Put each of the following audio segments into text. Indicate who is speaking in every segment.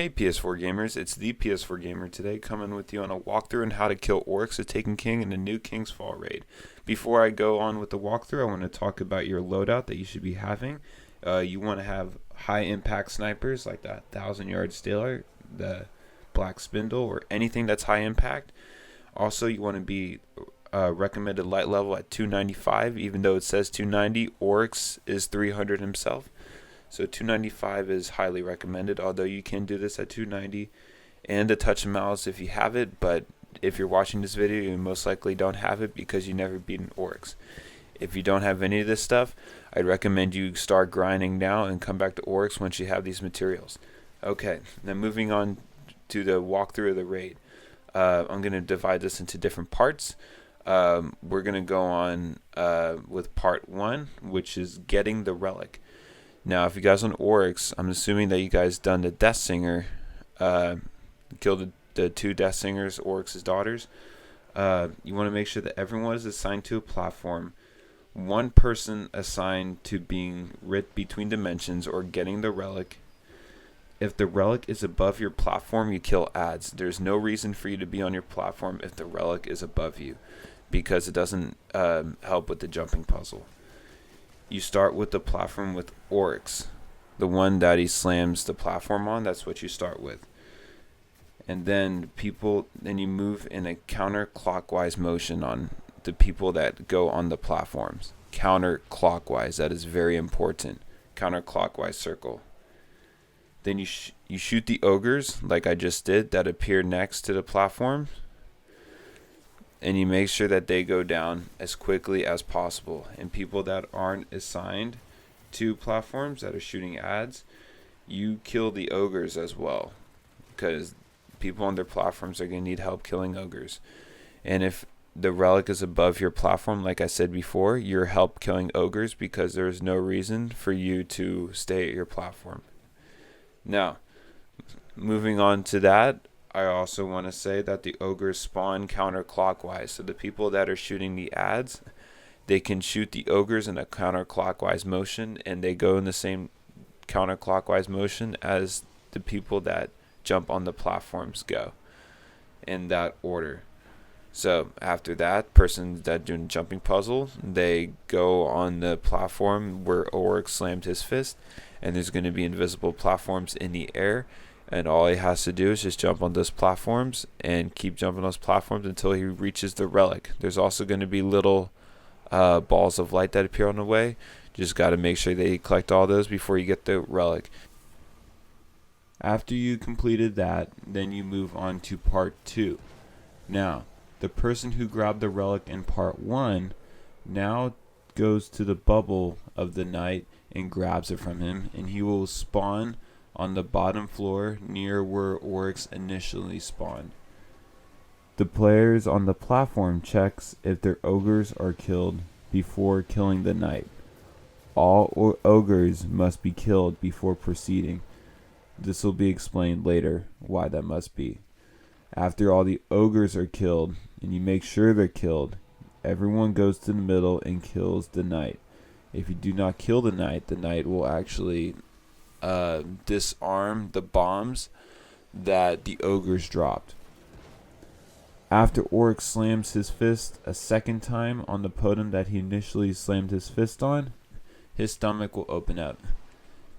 Speaker 1: Hey PS4 gamers, it's the PS4 gamer today coming with you on a walkthrough on how to kill Oryx, a Taken King, in a new King's Fall raid. Before I go on with the walkthrough, I want to talk about your loadout that you should be having. You want to have high impact snipers like the 1,000-yard Stealer, the Black Spindle, or anything that's high impact. Also, you want to be recommended light level at 295, even though it says 290. Oryx is 300 himself. So 295 is highly recommended, although you can do this at 290 and a touch of mouse if you have it, but if you're watching this video, you most likely don't have it because you never beat an Oryx. If you don't have any of this stuff, I'd recommend you start grinding now and come back to Oryx once you have these materials. Okay, then moving on to the walkthrough of the raid. I'm going to divide this into different parts. We're going to go on with part 1, which is getting the relic. Now, if you guys on Oryx, I'm assuming that you guys done the Deathsinger, killed the 2 Deathsingers, Oryx's daughters. You want to make sure that everyone is assigned to a platform. One person assigned to being writ between dimensions or getting the relic. If the relic is above your platform, you kill ads. There's no reason for you to be on your platform if the relic is above you, because it doesn't help with the jumping puzzle. You start with the platform with Oryx, the one that he slams the platform on. That's what you start with, and then you move in a counterclockwise motion on the people that go on the platforms. Counterclockwise, that is very important. Counterclockwise circle. Then you shoot the ogres like I just did that appear next to the platform, and you make sure that they go down as quickly as possible. And people that aren't assigned to platforms that are shooting ads, you kill the ogres as well, because people on their platforms are going to need help killing ogres. And if the relic is above your platform, like I said before, you're help killing ogres because there's no reason for you to stay at your platform. Now, moving on to that, I also want to say that the ogres spawn counterclockwise. So the people that are shooting the ads, they can shoot the ogres in a counterclockwise motion, and they go in the same counterclockwise motion as the people that jump on the platforms go, in that order. So after that, person that doing jumping puzzle, they go on the platform where Oryx slammed his fist, and there's going to be invisible platforms in the air. And all he has to do is just jump on those platforms and keep jumping those platforms until he reaches the relic. There's also going to be little balls of light that appear on the way. Just got to make sure that you collect all those before you get the relic. After you completed that, then you move on to part 2. Now, the person who grabbed the relic in part 1 now goes to the bubble of the knight and grabs it from him, and he will spawn on the bottom floor near where Oryx initially spawned. The players on the platform checks if their ogres are killed before killing the knight. All ogres must be killed before proceeding. This will be explained later why that must be. After all the ogres are killed, and you make sure they're killed, everyone goes to the middle and kills the knight. If you do not kill the knight will actually disarm the bombs that the ogres dropped. After Oryx slams his fist a second time on the podium that he initially slammed his fist on, his stomach will open up.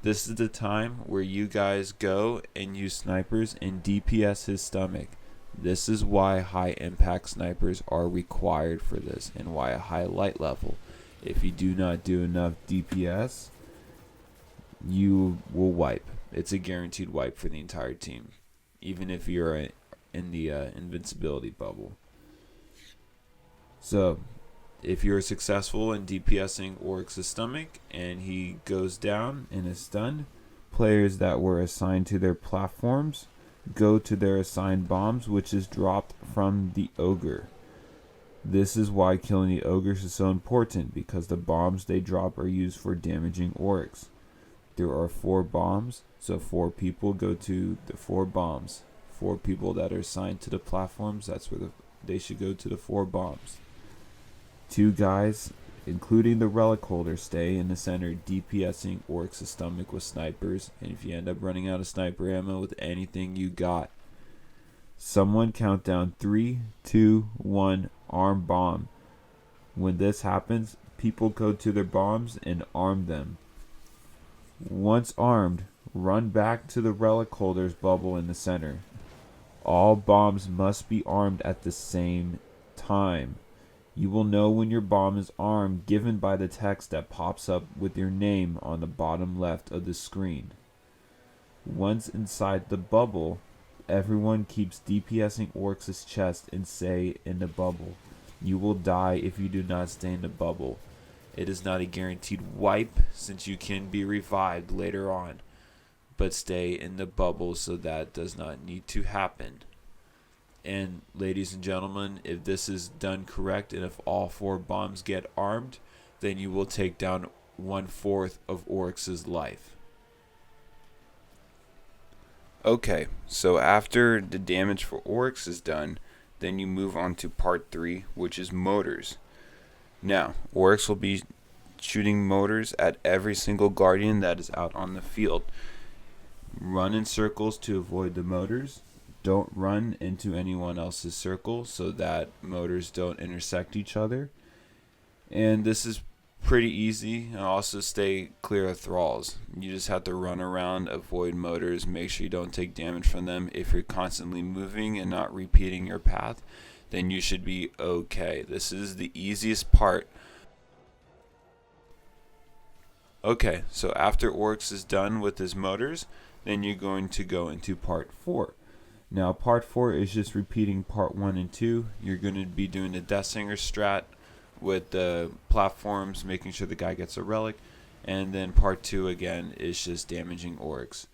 Speaker 1: This is the time where you guys go and use snipers and DPS his stomach. This is why high impact snipers are required for this, and why a high light level. If you do not do enough DPS, you will wipe. It's a guaranteed wipe for the entire team, even if you're in the invincibility bubble. So if you're successful in DPSing Oryx's stomach and he goes down and is stunned, players that were assigned to their platforms go to their assigned bombs, which is dropped from the ogre. This is why killing the ogres is so important, because the bombs they drop are used for damaging Oryx. There are 4 bombs, so 4 people go to the 4 bombs. 4 people that are assigned to the platforms, that's where they should go to the 4 bombs. 2 guys
Speaker 2: including the relic holder, stay in the center, DPSing Oryx's stomach with snipers, and if you end up running out of sniper ammo with anything you got, someone count down 3, 2, 1, arm bomb. When this happens, people go to their bombs and arm them. Once armed, run back to the relic holder's bubble in the center. All bombs must be armed at the same time. You will know when your bomb is armed given by the text that pops up with your name on the bottom left of the screen. Once inside the bubble, everyone keeps DPSing Oryx's chest and stay in the bubble. You will die if you do not stay in the bubble. It is not a guaranteed wipe since you can be revived later on, but stay in the bubble so that does not need to happen. And ladies and gentlemen, if this is done correct and if all 4 bombs get armed, then you will take down 1/4 of Oryx's life.
Speaker 1: Okay, so after the damage for Oryx is done, then you move on to part 3, which is Mortars. Now, Oryx will be shooting Mortars at every single Guardian that is out on the field. Run in circles to avoid the Mortars. Don't run into anyone else's circle so that Mortars don't intersect each other. And this is pretty easy. And also stay clear of thralls. You just have to run around, avoid Mortars, make sure you don't take damage from them. If you're constantly moving and not repeating your path, then you should be okay. This is the easiest part. Okay, so after Oryx is done with his Mortars, then you're going to go into part 4. Now, part 4 is just repeating part 1 and 2. You're going to be doing the Deathsinger strat with the platforms, making sure the guy gets a relic. And then part 2 again is just damaging Oryx.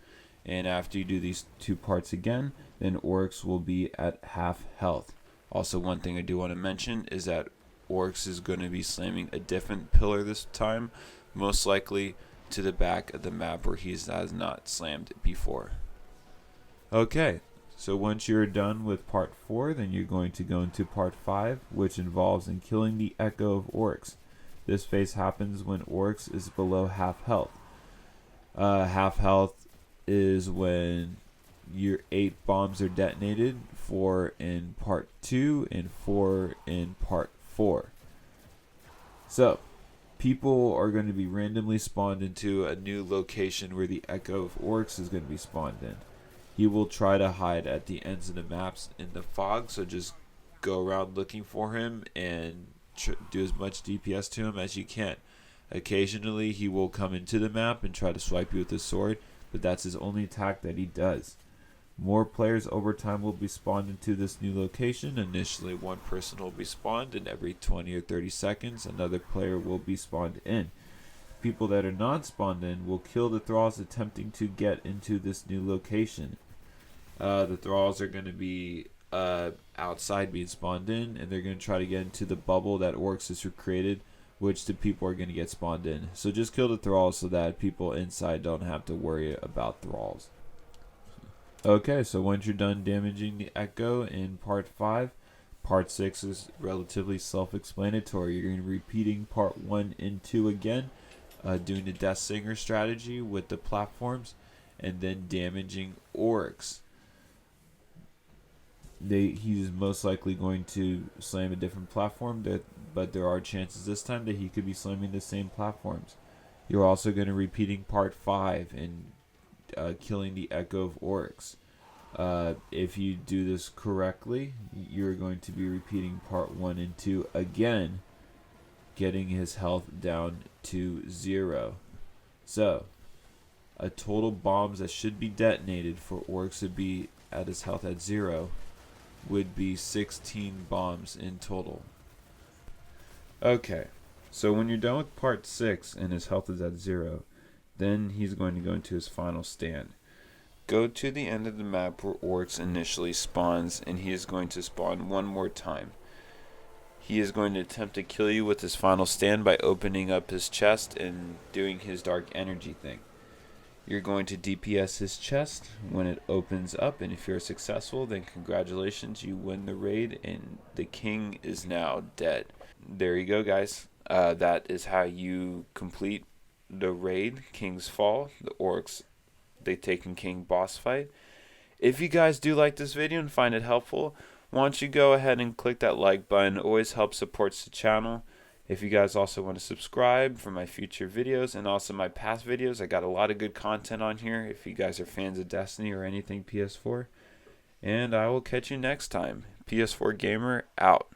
Speaker 1: And after you do these 2 parts again, then Oryx will be at half health. Also, one thing I do want to mention is that Oryx is going to be slamming a different pillar this time, most likely to the back of the map where he has not slammed before. Okay. So once you're done with part 4, then you're going to go into part 5, which involves in killing the Echo of Oryx. This phase happens when Oryx is below half health. Half health is when your 8 bombs are detonated, 4 in part 2 and 4 in part 4. So, people are going to be randomly spawned into a new location where the Echo of Oryx is going to be spawned in. He will try to hide at the ends of the maps in the fog, so just go around looking for him and do as much DPS to him as you can. Occasionally, he will come into the map and try to swipe you with his sword, but that's his only attack that he does. More players over time will be spawned into this new location. Initially, one person will be spawned, and every 20 or 30 seconds, another player will be spawned in. People that are not spawned in will kill the thralls attempting to get into this new location. The thralls are going to be outside being spawned in, and they're going to try to get into the bubble that Oryx has created, which the people are going to get spawned in. So just kill the thralls so that people inside don't have to worry about thralls. Okay, so once you're done damaging the Echo in part 5, part 6 is relatively self-explanatory. You're going to be repeating part 1 and 2 again, doing the Deathsinger strategy with the platforms, and then damaging Oryx. He's most likely going to slam a different platform, but there are chances this time that he could be slamming the same platforms. You're also going to be repeating part 5 and killing the Echo of Oryx. If you do this correctly, you're going to be repeating part 1 and 2 again, getting his health down to 0. So, a total bombs that should be detonated for Oryx to be at his health at 0 would be 16 bombs in total. Okay, so when you're done with part 6 and his health is at 0, then he's going to go into his final stand. Go to the end of the map where Oryx initially spawns, and he is going to spawn one more time. He is going to attempt to kill you with his final stand by opening up his chest and doing his dark energy thing. You're going to DPS his chest when it opens up, and if you're successful, then congratulations, you win the raid, and the king is now dead. There you go, guys. That is how you complete the raid, King's Fall, the Oryx, they Taken King boss fight. If you guys do like this video and find it helpful, why don't you go ahead and click that like button. It always helps supports the channel. If you guys also want to subscribe for my future videos and also my past videos, I got a lot of good content on here if you guys are fans of Destiny or anything PS4. And I will catch you next time. PS4 Gamer out.